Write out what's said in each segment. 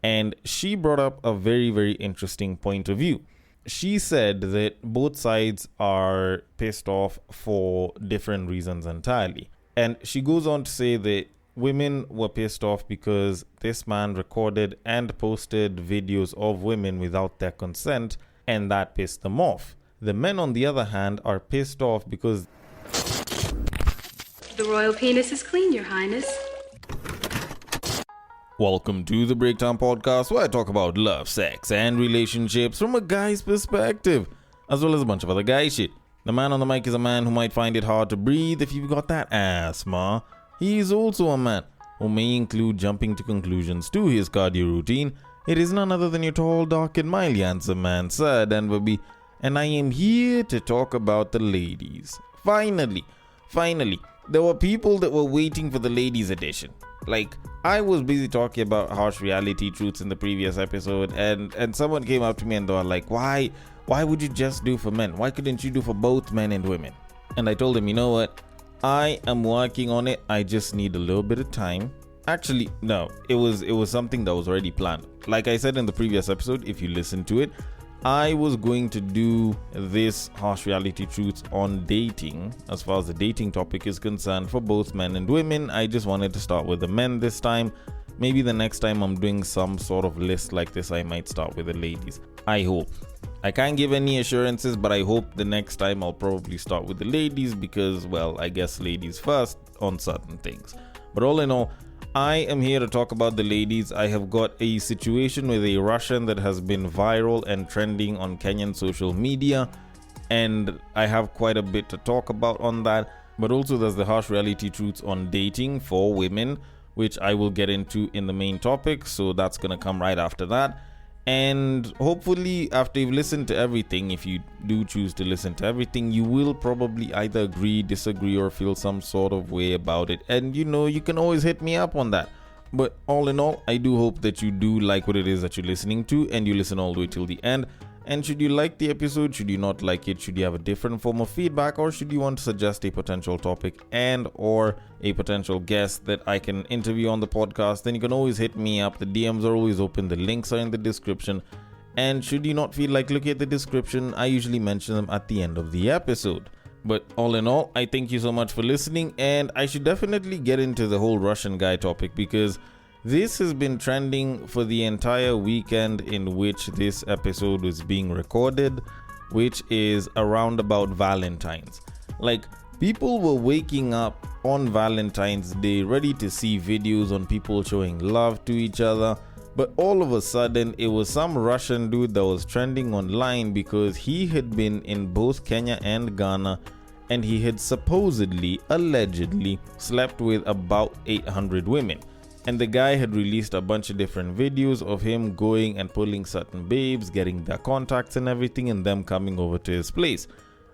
And she brought up a very, very interesting point of view. She said that both sides are pissed off for different reasons entirely. And she goes on to say that women were pissed off because this man recorded and posted videos of women without their consent, and that pissed them off. The men, on the other hand, are pissed off because the royal penis is clean, Your Highness. Welcome to the Breakdown Podcast, where I talk about love, sex, and relationships from a guy's perspective, as well as a bunch of other guy shit. The man on the mic is a man who might find it hard to breathe if you've got that asthma. He is also a man who may include jumping to conclusions to his cardio routine. It is none other than your tall, dark, and mildly handsome man, Sir Denverby, and I am here to talk about the ladies. Finally, there were people that were waiting for the ladies edition. Like, I was busy talking about harsh reality truths in the previous episode, and someone came up to me and they were like, why would you just do for men? Why couldn't you do for both men and women? And I told them, you know what? I am working on it. I just need a little bit of time. Actually, no, it was something that was already planned. Like I said in the previous episode, if you listen to it, I was going to do this harsh reality truths on dating, as far as the dating topic is concerned, for both men and women. I just wanted to start with the men this time. Maybe the next time I'm doing some sort of list like this, I might start with the ladies. I hope. I can't give any assurances, but I hope the next time I'll probably start with the ladies because, well, I guess ladies first on certain things. But all in all, I am here to talk about the ladies. I have got a situation with a Russian that has been viral and trending on Kenyan social media, and I have quite a bit to talk about on that. But also there's the harsh reality truths on dating for women, which I will get into in the main topic, so that's gonna come right after that. And hopefully after you've listened to everything, if you do choose to listen to everything, you will probably either agree, disagree, or feel some sort of way about it. And you can always hit me up on that. But all in all, I do hope that you do like what it is that you're listening to and you listen all the way till the end. And should you like the episode, should you not like it, should you have a different form of feedback, or should you want to suggest a potential topic and or a potential guest that I can interview on the podcast, then you can always hit me up. The DMs are always open. The links are in the description. And should you not feel like looking at the description, I usually mention them at the end of the episode. But all in all, I thank you so much for listening, and I should definitely get into the whole Russian guy topic because this has been trending for the entire weekend in which this episode was being recorded, which is around about Valentine's. Like, people were waking up on Valentine's Day ready to see videos on people showing love to each other, but all of a sudden it was some Russian dude that was trending online because he had been in both Kenya and Ghana, and he had supposedly, allegedly, slept with about 800 women. And the guy had released a bunch of different videos of him going and pulling certain babes, getting their contacts and everything, and them coming over to his place.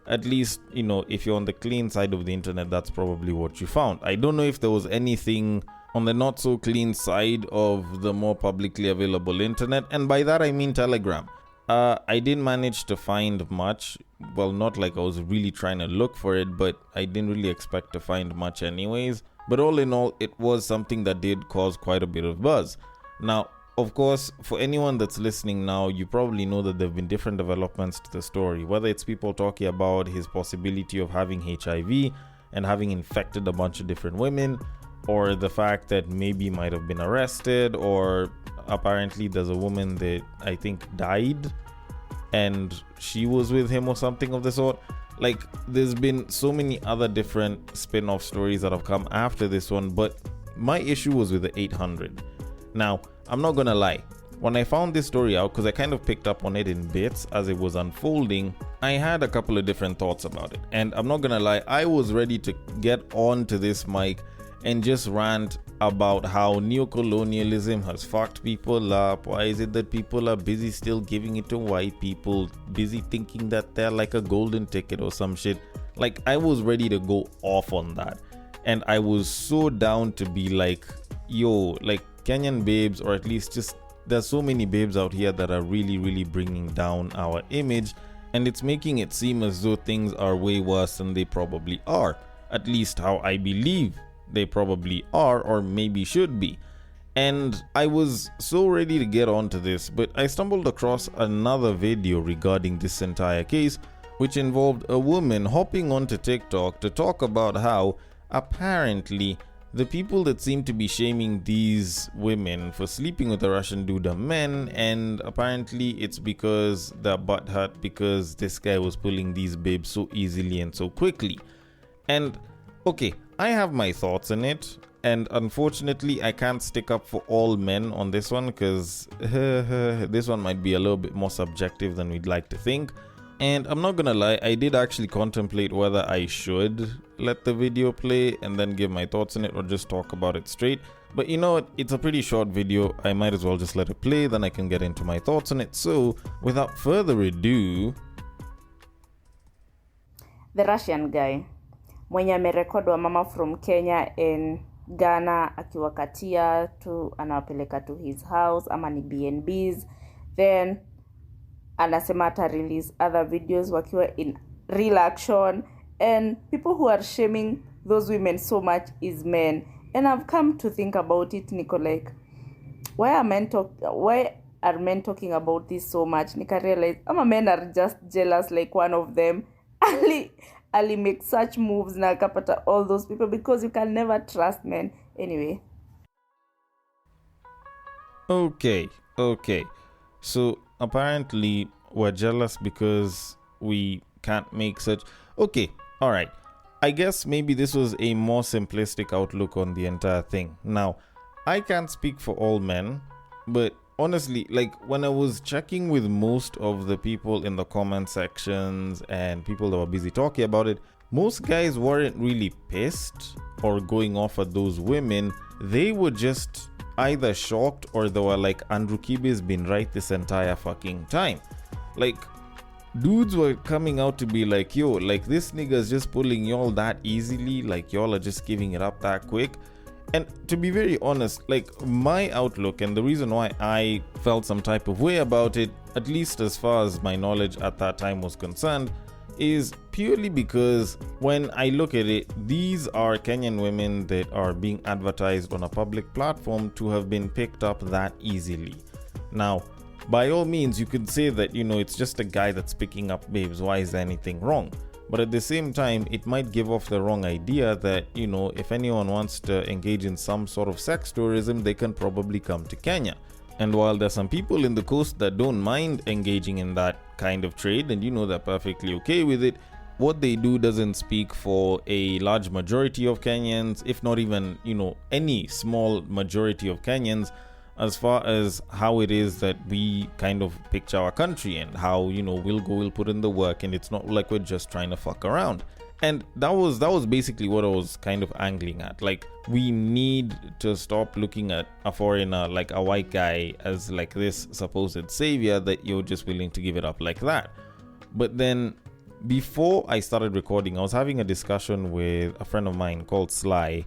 At least, if you're on the clean side of the internet, that's probably what you found. I don't know if there was anything on the not so clean side of the more publicly available internet. And by that, I mean Telegram. I didn't manage to find much. Well, not like I was really trying to look for it, but I didn't really expect to find much anyways. But all in all, it was something that did cause quite a bit of buzz. Now, of course, for anyone that's listening now, you probably know that there have been different developments to the story. Whether it's people talking about his possibility of having HIV and having infected a bunch of different women, or the fact that maybe he might have been arrested, or apparently there's a woman that I think died and she was with him or something of the sort. Like, there's been so many other different spin-off stories that have come after this one, but my issue was with the 800. Now, I'm not gonna lie. When I found this story out, because I kind of picked up on it in bits as it was unfolding, I had a couple of different thoughts about it. And I'm not gonna lie, I was ready to get on to this mic and just rant about how neocolonialism has fucked people up. Why is it that people are busy still giving it to white people, busy thinking that they're like a golden ticket or some shit? Like, I was ready to go off on that, and I was so down to be like, yo, like, Kenyan babes, or at least just there's so many babes out here that are really bringing down our image, and it's making it seem as though things are way worse than they probably are, at least how I believe they probably are, or maybe should be. And I was so ready to get onto this, but I stumbled across another video regarding this entire case, which involved a woman hopping onto TikTok to talk about how apparently the people that seem to be shaming these women for sleeping with a Russian dude are men, and apparently it's because they're butthurt because this guy was pulling these babes so easily and so quickly. And okay, I have my thoughts on it, and unfortunately I can't stick up for all men on this one because this one might be a little bit more subjective than we'd like to think. And I'm not gonna lie, I did actually contemplate whether I should let the video play and then give my thoughts on it or just talk about it straight. But you know what, it's a pretty short video, I might as well just let it play, then I can get into my thoughts on it. So without further ado, the Russian guy mwenye amerekod mama from Kenya in Ghana akiwakatia tu anawapeleka to his house ama ni BNBs, then anasema ata release other videos wakiwa in real action, and people who are shaming those women so much is men. And I've come to think about it, Nico, like why are men talking about this so much? Nika realize men are just jealous like one of them. Ali make such moves na akapata all those people, because you can never trust men. Anyway. Okay. So apparently we're jealous because we can't make such... Okay, alright. I guess maybe this was a more simplistic outlook on the entire thing. Now, I can't speak for all men, but honestly, like when I was checking with most of the people in the comment sections and people that were busy talking about it, most guys weren't really pissed or going off at those women. They were just either shocked or they were like, Andrew Kibe's been right this entire fucking time. Like, dudes were coming out to be like, yo, like this nigga's just pulling y'all that easily, like y'all are just giving it up that quick. And to be very honest, like my outlook and the reason why I felt some type of way about it, at least as far as my knowledge at that time was concerned, is purely because when I look at it, these are Kenyan women that are being advertised on a public platform to have been picked up that easily. Now, by all means, you could say that, you know, it's just a guy that's picking up babes. Why is there anything wrong? But at the same time, it might give off the wrong idea that, you know, if anyone wants to engage in some sort of sex tourism, they can probably come to Kenya. And while there's some people in the coast that don't mind engaging in that kind of trade, and you know they're perfectly okay with it, what they do doesn't speak for a large majority of Kenyans, if not even, you know, any small majority of Kenyans, as far as how it is that we kind of picture our country and how, you know, we'll put in the work and it's not like we're just trying to fuck around. And that was basically what I was kind of angling at. Like, we need to stop looking at a foreigner, like a white guy, as like this supposed savior that you're just willing to give it up like that. But then before I started recording, I was having a discussion with a friend of mine called Sly,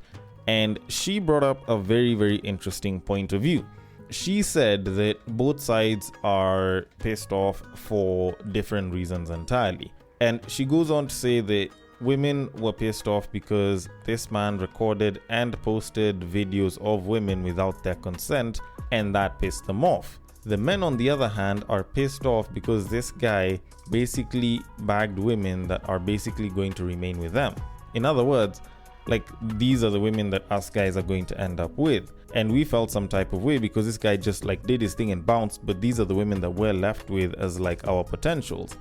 and she brought up a very, very interesting point of view. She said that both sides are pissed off for different reasons entirely. And she goes on to say that women were pissed off because this man recorded and posted videos of women without their consent, and that pissed them off. The men, on the other hand, are pissed off because this guy basically bagged women that are basically going to remain with them. In other words, like, these are the women that us guys are going to end up with. And we felt some type of way because this guy just like did his thing and bounced, but these are the women that we're left with as like our potentials.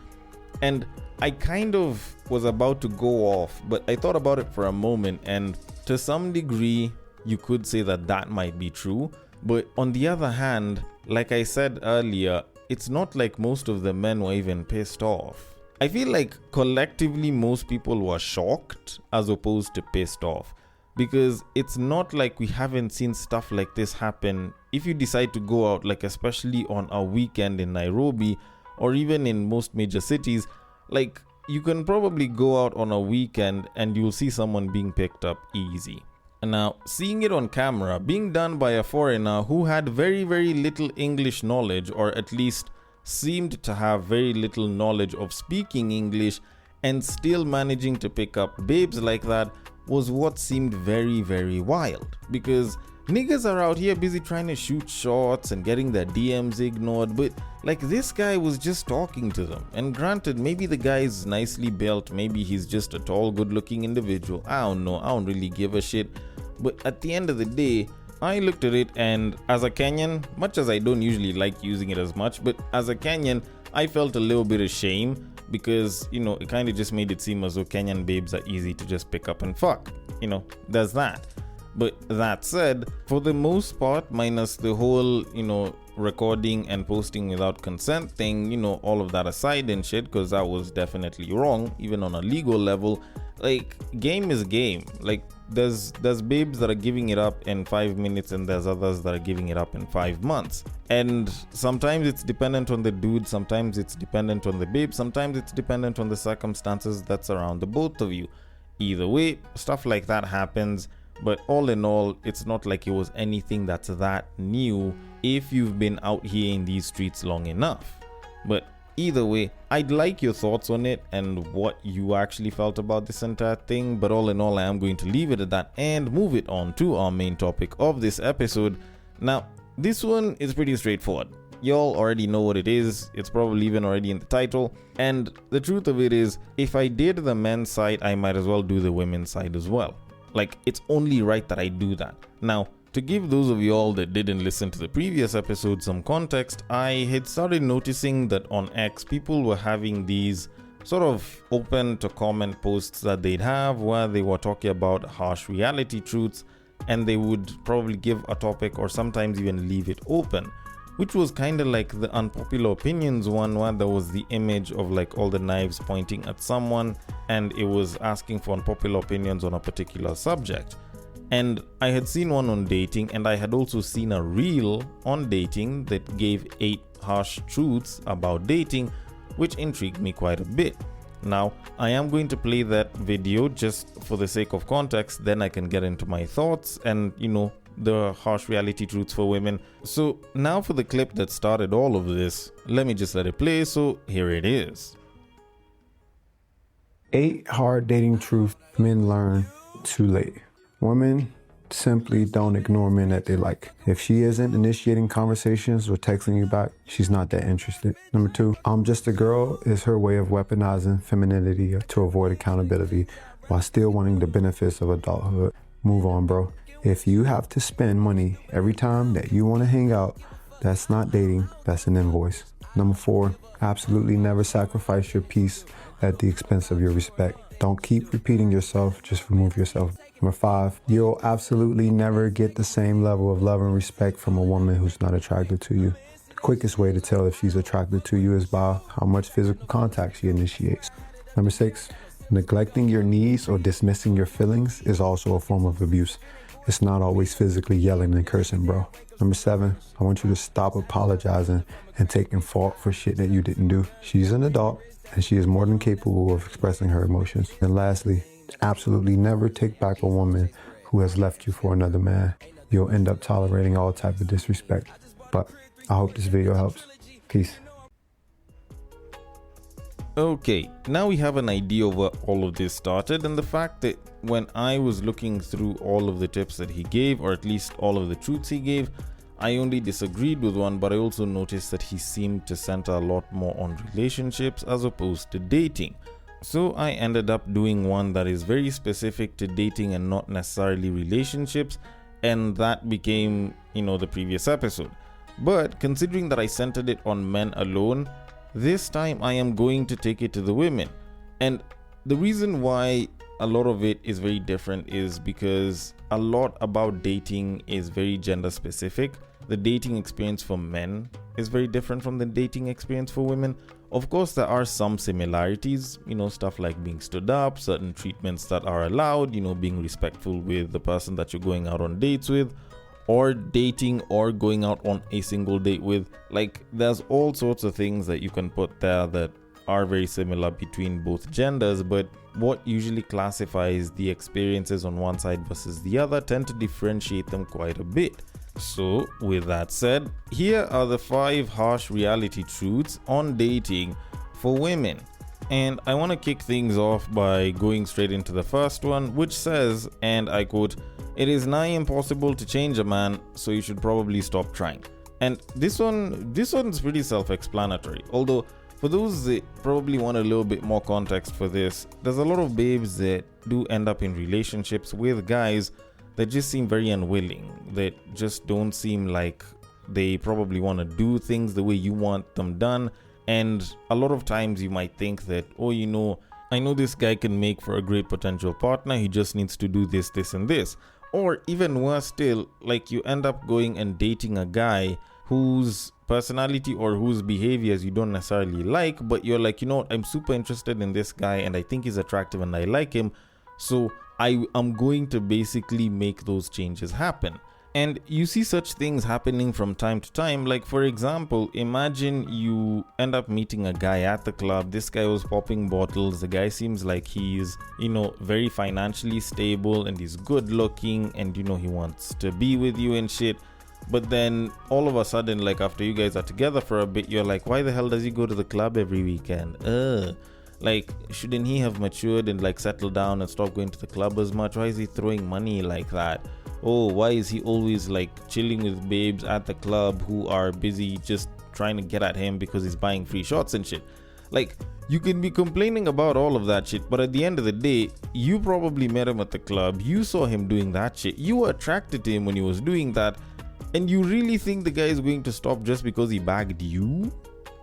And I kind of was about to go off, but I thought about it for a moment, and to some degree you could say that that might be true. But on the other hand, like I said earlier, it's not like most of the men were even pissed off. I feel like collectively most people were shocked as opposed to pissed off, because it's not like we haven't seen stuff like this happen. If you decide to go out, like especially on a weekend in Nairobi or even in most major cities, like you can probably go out on a weekend and you'll see someone being picked up easy. And now, seeing it on camera being done by a foreigner who had very, very little English knowledge, or at least seemed to have very little knowledge of speaking English, and still managing to pick up babes like that, was what seemed very, very wild. Because niggas are out here busy trying to shoot shots and getting their DMs ignored, but like this guy was just talking to them. And granted, maybe the guy is nicely built, maybe he's just a tall, good-looking individual. I don't know, I don't really give a shit. But at the end of the day, I looked at it, and as a Kenyan, much as I don't usually like using it as much, but as a Kenyan, I felt a little bit of shame because, it kind of just made it seem as though Kenyan babes are easy to just pick up and fuck. There's that. But that said, for the most part, minus the whole, recording and posting without consent thing, all of that aside and shit, because that was definitely wrong, even on a legal level, like, game is game. Like, there's babes that are giving it up in 5 minutes and there's others that are giving it up in 5 months. And sometimes it's dependent on the dude, sometimes it's dependent on the babe, sometimes it's dependent on the circumstances that surround the both of you. Either way, stuff like that happens. But all in all, it's not like it was anything that's that new if you've been out here in these streets long enough. But either way, I'd like your thoughts on it and what you actually felt about this entire thing. But all in all, I am going to leave it at that and move it on to our main topic of this episode. Now, this one is pretty straightforward. Y'all already know what it is. It's probably even already in the title. And the truth of it is, if I did the men's side, I might as well do the women's side as well. Like, it's only right that I do that. Now, to give those of y'all that didn't listen to the previous episode some context, I had started noticing that on X, people were having these sort of open to comment posts that they'd have where they were talking about harsh reality truths, and they would probably give a topic or sometimes even leave it open, which was kind of like the unpopular opinions one where there was the image of like all the knives pointing at someone and it was asking for unpopular opinions on a particular subject. And I had seen one on dating, and I had also seen a reel on dating that gave 8 harsh truths about dating, which intrigued me quite a bit. Now, I am going to play that video just for the sake of context, then I can get into my thoughts and, the harsh reality truths for women. So now for the clip that started all of this, let me just let it play, so here it is. 8 hard dating truths men learn too late. Women simply don't ignore men that they like. If she isn't initiating conversations or texting you back, she's not that interested. Number 2, I'm just a girl is her way of weaponizing femininity to avoid accountability while still wanting the benefits of adulthood. Move on, bro. If you have to spend money every time that you want to hang out, that's not dating, that's an invoice. Number 4, absolutely never sacrifice your peace at the expense of your respect. Don't keep repeating yourself, just remove yourself. Number 5, you'll absolutely never get the same level of love and respect from a woman who's not attracted to you. The quickest way to tell if she's attracted to you is by how much physical contact she initiates. Number 6, neglecting your needs or dismissing your feelings is also a form of abuse. It's not always physically yelling and cursing, bro. Number 7, I want you to stop apologizing and taking fault for shit that you didn't do. She's an adult and she is more than capable of expressing her emotions. And lastly, absolutely never take back a woman who has left you for another man. You'll end up tolerating all type of disrespect. But I hope this video helps. Peace. Okay, now we have an idea of where all of this started, and the fact that when I was looking through all of the tips that he gave, or at least all of the truths he gave, I only disagreed with one, but I also noticed that he seemed to center a lot more on relationships as opposed to dating. So I ended up doing one that is very specific to dating and not necessarily relationships, and that became, the previous episode. But considering that I centered it on men alone, this time I am going to take it to the women. And the reason why a lot of it is very different is because a lot about dating is very gender specific. The dating experience for men is very different from the dating experience for women. Of course, there are some similarities, stuff like being stood up, certain treatments that are allowed, being respectful with the person that you're going out on dates with, or dating or going out on a single date with. Like, there's all sorts of things that you can put there that are very similar between both genders, but what usually classifies the experiences on one side versus the other tend to differentiate them quite a bit. So, with that said, here are the 5 harsh reality truths on dating for women. And I want to kick things off by going straight into the first one, which says, and I quote, It is nigh impossible to change a man, so you should probably stop trying. And this one's pretty self-explanatory. Although, for those that probably want a little bit more context for this, there's a lot of babes that do end up in relationships with guys that just seem very unwilling, that just don't seem like they probably want to do things the way you want them done. And a lot of times you might think that, oh, I know this guy can make for a great potential partner, he just needs to do this, this, and this. Or even worse still, like you end up going and dating a guy whose personality or whose behaviors you don't necessarily like, but you're like, I'm super interested in this guy and I think he's attractive and I like him, so I am going to basically make those changes happen. And you see such things happening from time to time. Like, for example, imagine you end up meeting a guy at the club. This guy was popping bottles. The guy seems like he's, very financially stable and he's good looking and, he wants to be with you and shit. But then all of a sudden, like after you guys are together for a bit, you're like, why the hell does he go to the club every weekend? Like, shouldn't he have matured and like settled down and stop going to the club as much? Why is he throwing money like that? Oh, why is he always like chilling with babes at the club who are busy just trying to get at him because he's buying free shots and shit? Like, you can be complaining about all of that shit, but at the end of the day, you probably met him at the club, you saw him doing that shit, you were attracted to him when he was doing that, and you really think the guy is going to stop just because he bagged you?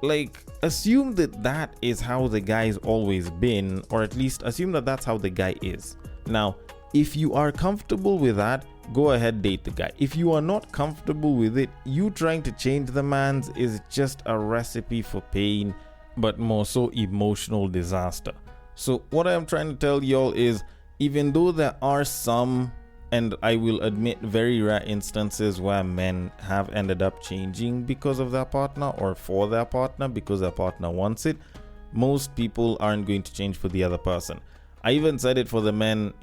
Like, assume that is how the guy's always been, or at least assume that that's how the guy is. Now, if you are comfortable with that, go ahead, date the guy. If you are not comfortable with it, you trying to change the man's is just a recipe for pain, but more so emotional disaster. So what I'm trying to tell y'all is, even though there are some, and I will admit very rare instances where men have ended up changing because of their partner or for their partner because their partner wants it, most people aren't going to change for the other person. I even said it for the men,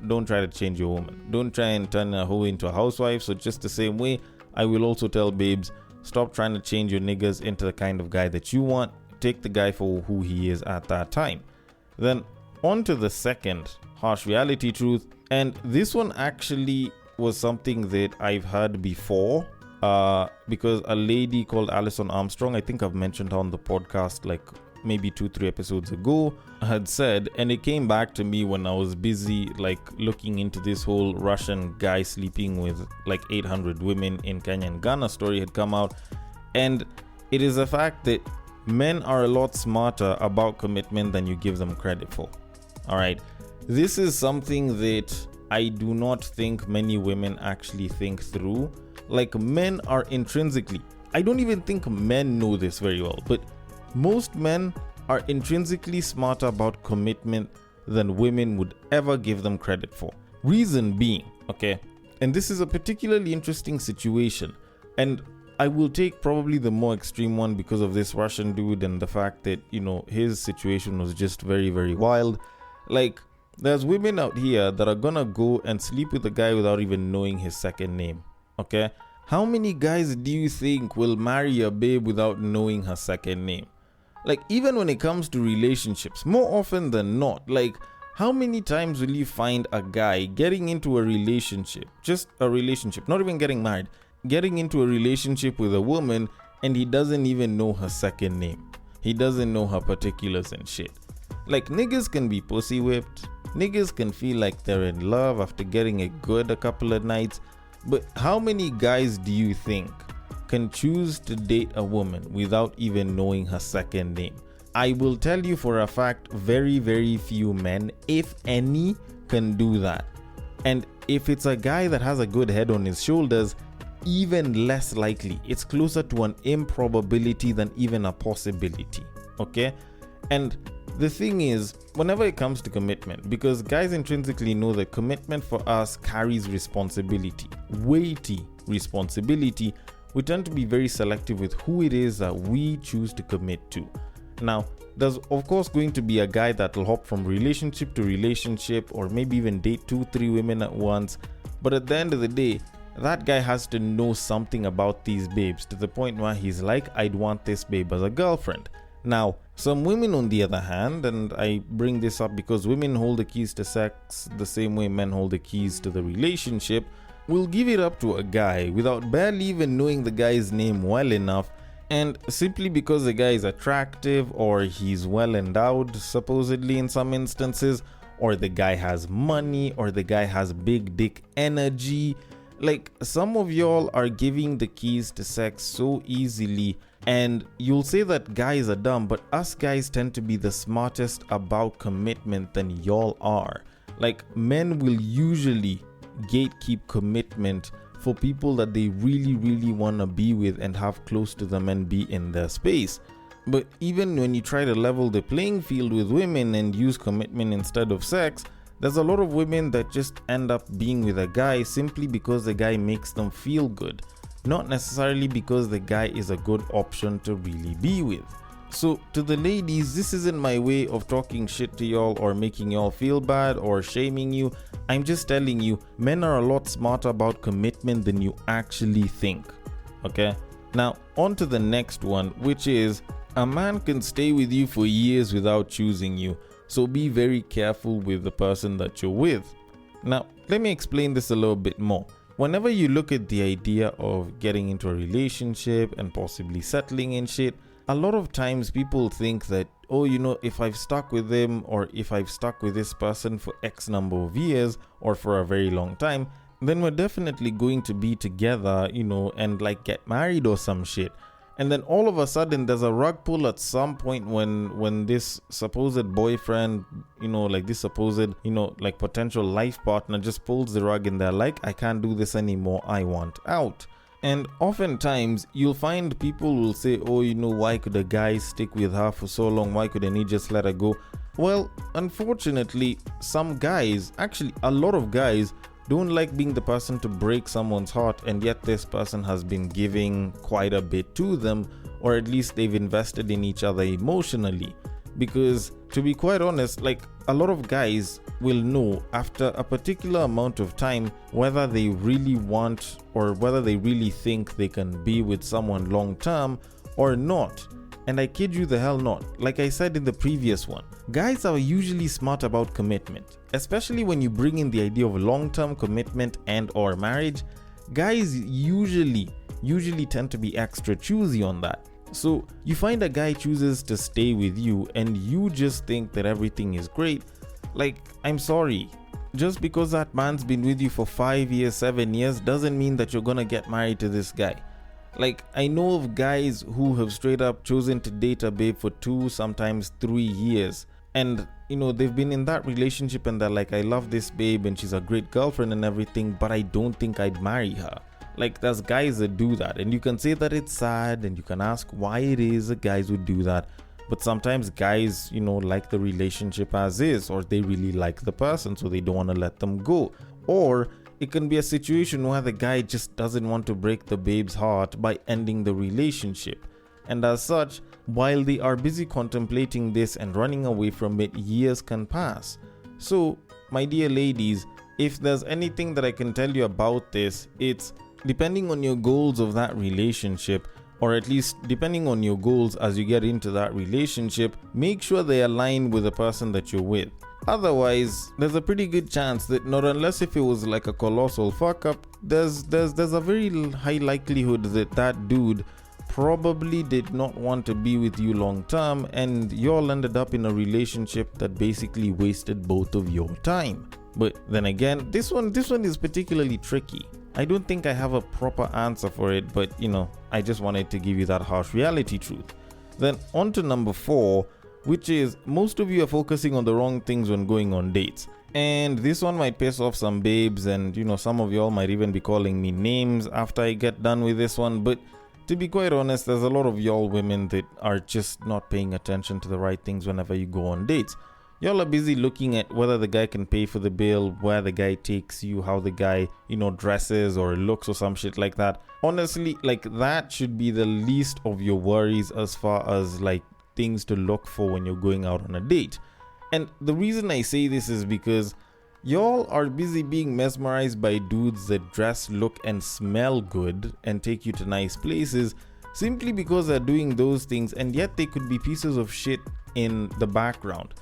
don't try to change your woman. Don't try and turn a hoe into a housewife. So just the same way, I will also tell babes, stop trying to change your niggas into the kind of guy that you want. Take the guy for who he is at that time. Then on to the second harsh reality truth. And this one actually was something that I've heard before because a lady called Alison Armstrong, I think I've mentioned her on the podcast like maybe 2-3 episodes ago, had said, and it came back to me when I was busy like looking into this whole Russian guy sleeping with like 800 women in Kenya and Ghana story had come out. And it is a fact that men are a lot smarter about commitment than you give them credit for. All right. This is something that I do not think many women actually think through. Like, men are intrinsically, I don't even think men know this very well, but most men are intrinsically smarter about commitment than women would ever give them credit for. Reason being, okay, and this is a particularly interesting situation, and I will take probably the more extreme one because of this Russian dude and the fact that, his situation was just very, very wild. Like, there's women out here that are gonna go and sleep with a guy without even knowing his second name, okay? How many guys do you think will marry a babe without knowing her second name? Like, even when it comes to relationships, more often than not, like, how many times will you find a guy getting into a relationship, just a relationship, not even getting married, getting into a relationship with a woman and he doesn't even know her second name? He doesn't know her particulars and shit. Like, niggas can be pussy whipped. Niggas can feel like they're in love after getting it good a couple of nights. But how many guys do you think can choose to date a woman without even knowing her second name? I will tell you for a fact, very, very few men, if any, can do that. And if it's a guy that has a good head on his shoulders, even less likely. It's closer to an improbability than even a possibility. Okay? And the thing is, whenever it comes to commitment, because guys intrinsically know that commitment for us carries responsibility, weighty responsibility, we tend to be very selective with who it is that we choose to commit to. Now, there's of course going to be a guy that will hop from relationship to relationship or maybe even date 2-3 women at once. But at the end of the day, that guy has to know something about these babes to the point where he's like, I'd want this babe as a girlfriend. Now, Some women, on the other hand, and I bring this up because women hold the keys to sex the same way men hold the keys to the relationship, will give it up to a guy without barely even knowing the guy's name well enough, and simply because the guy is attractive or he's well endowed, supposedly in some instances, or the guy has money or the guy has big dick energy. Like, some of y'all are giving the keys to sex so easily, and you'll say that guys are dumb, but us guys tend to be the smartest about commitment than y'all are. Like, men will usually gatekeep commitment for people that they really want to be with and have close to them and be in their space. But even when you try to level the playing field with women and use commitment instead of sex, there's a lot of women that just end up being with a guy simply because the guy makes them feel good, not necessarily because the guy is a good option to really be with. So to the ladies, this isn't my way of talking shit to y'all or making y'all feel bad or shaming you. I'm just telling you, men are a lot smarter about commitment than you actually think. Okay? Now, on to the next one, which is a man can stay with you for years without choosing you. So be very careful with the person that you're with. Now, let me explain this a little bit more. Whenever you look at the idea of getting into a relationship and possibly settling in shit, a lot of times people think that, oh, if I've stuck with him or if I've stuck with this person for X number of years or for a very long time, then we're definitely going to be together, and like get married or some shit. And then all of a sudden there's a rug pull at some point when this supposed boyfriend, like this supposed, like potential life partner just pulls the rug and they're like, I can't do this anymore, I want out. And oftentimes you'll find people will say, oh, why could a guy stick with her for so long? Why couldn't he just let her go? Well, unfortunately, some guys, actually a lot of guys, don't like being the person to break someone's heart, and yet this person has been giving quite a bit to them, or at least they've invested in each other emotionally. Because to be quite honest, like, a lot of guys will know after a particular amount of time whether they really want or whether they really think they can be with someone long term or not. And I kid you the hell not. Like I said in the previous one, guys are usually smart about commitment, especially when you bring in the idea of long-term commitment and or marriage. Guys usually tend to be extra choosy on that. So you find a guy chooses to stay with you and you just think that everything is great. Like, I'm sorry, just because that man's been with you for 5 years, 7 years doesn't mean that you're gonna get married to this guy. Like, I know of guys who have straight up chosen to date a babe for 2, sometimes 3 years. And, they've been in that relationship and they're like, I love this babe and she's a great girlfriend and everything, but I don't think I'd marry her. Like, there's guys that do that. And you can say that it's sad and you can ask why it is that guys would do that. But sometimes guys, like the relationship as is, or they really like the person, so they don't want to let them go. Or it can be a situation where the guy just doesn't want to break the babe's heart by ending the relationship. And as such, while they are busy contemplating this and running away from it, years can pass. So, my dear ladies, if there's anything that I can tell you about this, it's depending on your goals of that relationship, or at least depending on your goals as you get into that relationship, make sure they align with the person that you're with. Otherwise, there's a pretty good chance that not unless if it was like a colossal fuck up, there's a very high likelihood that that dude probably did not want to be with you long term, and y'all ended up in a relationship that basically wasted both of your time. But then again, this one is particularly tricky. I don't think I have a proper answer for it, but I just wanted to give you that harsh reality truth. Then on to number 4, which is most of you are focusing on the wrong things when going on dates. And this one might piss off some babes, and some of y'all might even be calling me names after I get done with this one. But to be quite honest, there's a lot of y'all women that are just not paying attention to the right things whenever you go on dates. Y'all are busy looking at whether the guy can pay for the bill, where the guy takes you, how the guy, dresses or looks or some shit like that. Honestly, like, that should be the least of your worries as far as like things to look for when you're going out on a date. And the reason I say this is because y'all are busy being mesmerized by dudes that dress, look, and smell good and take you to nice places, simply because they're doing those things, and yet they could be pieces of shit in the background.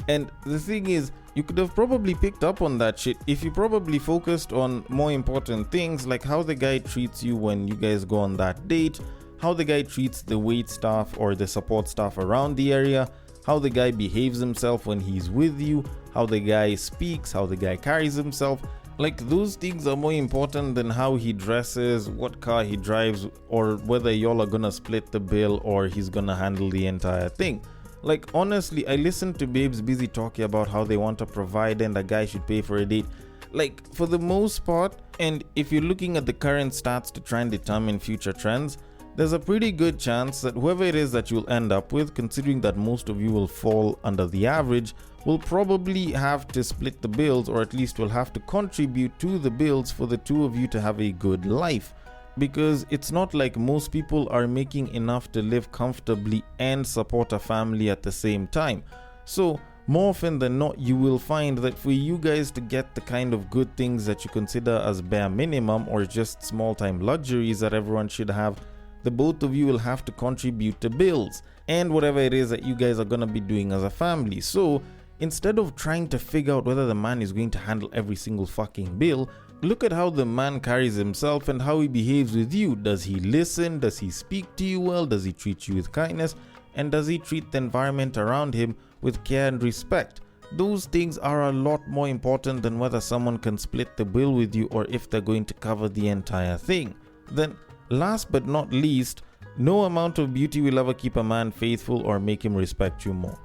And the thing is, you could have probably picked up on that shit if you probably focused on more important things, like how the guy treats you when you guys go on that date, how the guy treats the wait staff or the support staff around the area, how the guy behaves himself when he's with you, how the guy speaks, how the guy carries himself. Like, those things are more important than how he dresses, what car he drives, or whether y'all are gonna split the bill or he's gonna handle the entire thing. Like, honestly, I listen to babes busy talking about how they want to provide and a guy should pay for a date. Like, for the most part, and if you're looking at the current stats to try and determine future trends, there's a pretty good chance that whoever it is that you'll end up with, considering that most of you will fall under the average, will probably have to split the bills, or at least will have to contribute to the bills for the two of you to have a good life. Because it's not like most people are making enough to live comfortably and support a family at the same time. So more often than not, you will find that for you guys to get the kind of good things that you consider as bare minimum or just small time luxuries that everyone should have, the both of you will have to contribute to bills and whatever it is that you guys are going to be doing as a family. So instead of trying to figure out whether the man is going to handle every single fucking bill, look at how the man carries himself and how he behaves with you. Does he listen? Does he speak to you well? Does he treat you with kindness? And does he treat the environment around him with care and respect? Those things are a lot more important than whether someone can split the bill with you or if they're going to cover the entire thing. Then, last but not least, no amount of beauty will ever keep a man faithful or make him respect you more.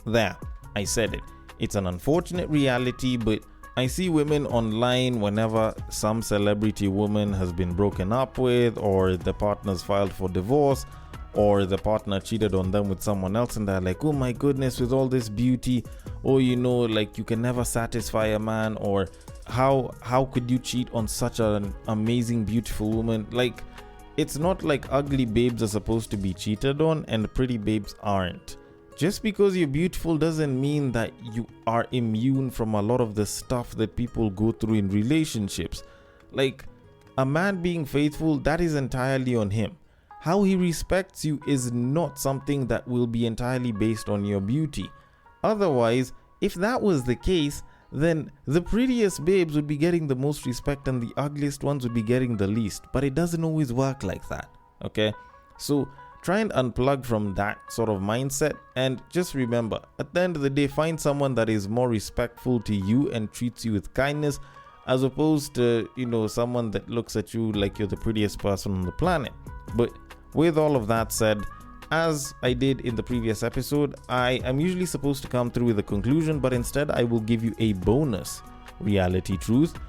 There, I said it. It's an unfortunate reality, but I see women online whenever some celebrity woman has been broken up with, or the partner's filed for divorce, or the partner cheated on them with someone else, and they're like, oh my goodness, with all this beauty, oh, you know, like, you can never satisfy a man, or how could you cheat on such an amazing, beautiful woman? Like, it's not like ugly babes are supposed to be cheated on and pretty babes aren't. Just because you're beautiful doesn't mean that you are immune from a lot of the stuff that people go through in relationships. Like, a man being faithful, that is entirely on him. How he respects you is not something that will be entirely based on your beauty. Otherwise, if that was the case, then the prettiest babes would be getting the most respect and the ugliest ones would be getting the least. But it doesn't always work like that, okay? So try and unplug from that sort of mindset, and just remember, at the end of the day, find someone that is more respectful to you and treats you with kindness, as opposed to, you know, someone that looks at you like you're the prettiest person on the planet. But with all of that said, as I did in the previous episode, I am usually supposed to come through with a conclusion, but instead I will give you a bonus reality truth,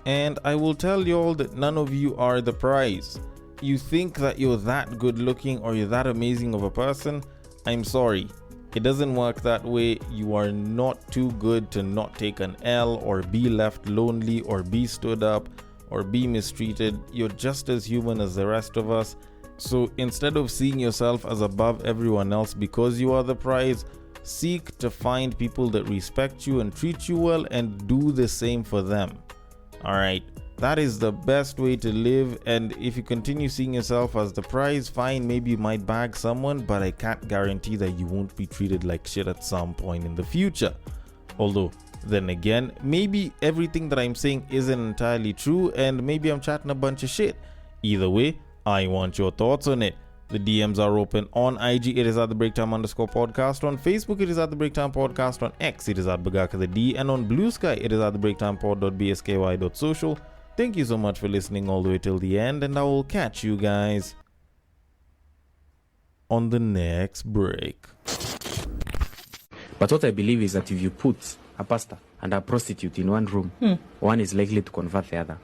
and I will tell you all that none of you are the prize. You think that you're that good looking or you're that amazing of a person? I'm sorry, it doesn't work that way. You are not too good to not take an L or be left lonely or be stood up or be mistreated. You're just as human as the rest of us. So instead of seeing yourself as above everyone else because you are the prize, seek to find people that respect you and treat you well and do the same for them. Alright, that is the best way to live, and if you continue seeing yourself as the prize, fine, maybe you might bag someone, but I can't guarantee that you won't be treated like shit at some point in the future. Although, then again, maybe everything that I'm saying isn't entirely true, and maybe I'm chatting a bunch of shit. Either way, I want your thoughts on it. The DMs are open on IG, it is at the Breaktime_podcast. On Facebook, it is at the Breaktime Podcast. On X, it is at Bagaka_the D. And on Bluesky, it is at the BreaktimePod.bsky.social. Thank you so much for listening all the way till the end, and I will catch you guys on the next break. But what I believe is that if you put a pastor and a prostitute in one room, one is likely to convert the other.